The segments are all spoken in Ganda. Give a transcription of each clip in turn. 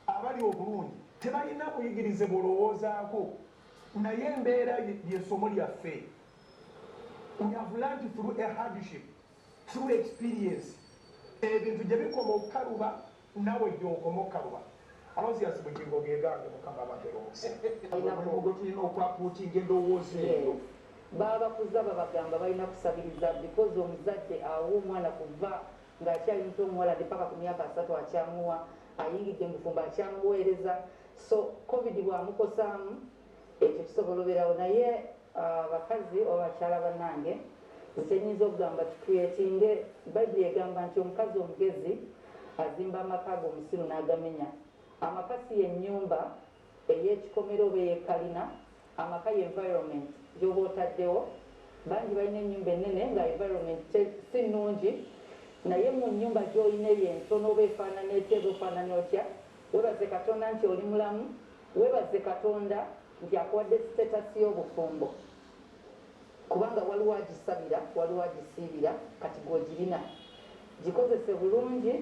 abali obulungi tebalina buyigirize bulowoozaako naye embeera ly'essomo lyaffe. We have learned through a hardship, through experience. Ebintu gye bikoma okukaluba nawe gy'okoma okukaluba. Alosias bugingo geegange mukama abateronse omulimu gwe tulina okwapuutinga endowooza eyo baba kuzaba bagamba balina kusabiriza because omuzadde awo omwana kuva ng'akyali muto omuwala ne paka ku myaka 3 akyamuwa ayingidde mufumba akyamuweereza so covid bwamukosaamu ekyo kisoboloberawo naye abakazi obakyala bannange nsenyinza okugamba tucreatinge bayibuli egamba nti omukazi omugezi azimba amaka ge omusiru n'agamenya amaka si yennyumba ey'ekikomero oba eyekalina amaka ye environment gyoba otaddewo bangi balina ennyumba ennene nga environment si nnungi naye mu nnyumba gy'olina yentono oba efaanana etya oba ofaanana otya webaze katonda nti oli mulamu webaze katonda nti akuwadde sitatasi y'obufumbo kubanga waliwo agisabira waliwo agisiibira kati gw'ogirina gikozese bulungi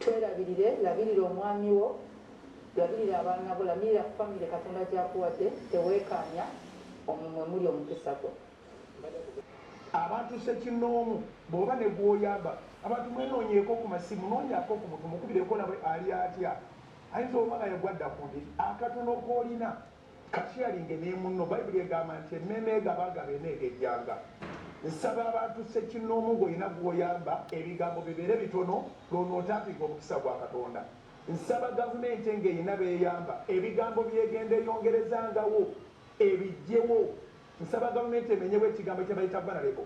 twerabirire labirira omwami wo labirira abaana bo labirira famire katonda gyakuwadde teweekaanya omumwe muli omukisa gwo abantu sekinoomu bw'oba ne gwoyamba abantu mwenoonyeeko ku masimu noonyaako ku mutu mukubireko nabwe ali atya ayinza oba nga yagwadda ku ndiri akatono k'olina kasyalinge ne munno bayibuli egamba nti emmeme egabagaba eneegejjanga nsaba abantu sekinoomu gw'olina gwoyamba ebigambo bibeere bitono lw'onootampinga omukisa gwa katonda nsaba gavumenti ng'erina beeyamba ebigambo byegenda eyongerezangawo ebijjewo nsaba gavumenti emenyewo ekigambo kye bayita vanarebo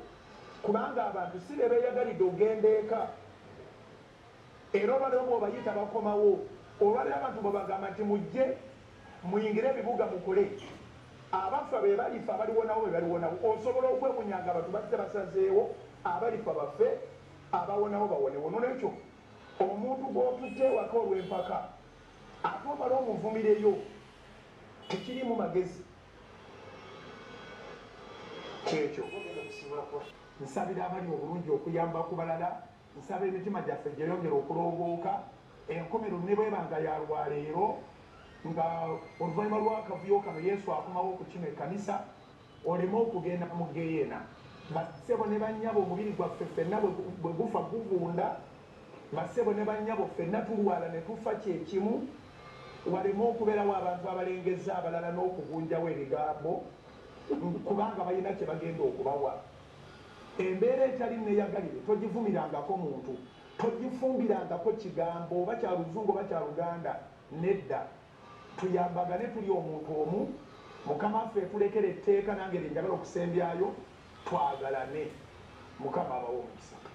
kubanga abantu si be beeyagalidde ogenda eka era olwaleero bw'obayita bakomawo olwaleero abantu bwebagamba nti mujje muyingire ebibuga mukole abafa be balifa abaliwonawo be baliwonawo osobola okwemunyanga abantu bazze basazeewo abalifa baffe abawonawo bawonewo nolwekyo omuntu gw'otutte ewaka olw'empaka ate omala omuvumireyo tekirimu magezi kyekyo nsabira abali obulungi okuyamba ku balala nsaba emitima gyaffe gyeyongera okulongooka enkomero ne bwebanga ya lwaleero nga oluvannyuma lw'akavuyo kano yesu akomawo okukima ekkanisa oleme okugenda mu geyeena bassebo ne bannyabo omubiri gwaffe ffenna bwe gufa guvunda bassebo ne bannyabo ffenna tulwala ne tufa kyekimu waleme okubeerawo abantu abalengeza abalala n'okugunjawo ebigambo kubanga balina kye bagenda okubawa embeera etali neyagalire togivumirangako muntu togifumbirangako kigambo oba kya luzungu oba kya luganda nedda tuyambagane tuli omuntu omu mukama waffe tulekera etteeka nange linjagala okusembyayo twagalane mukama abawo omukisa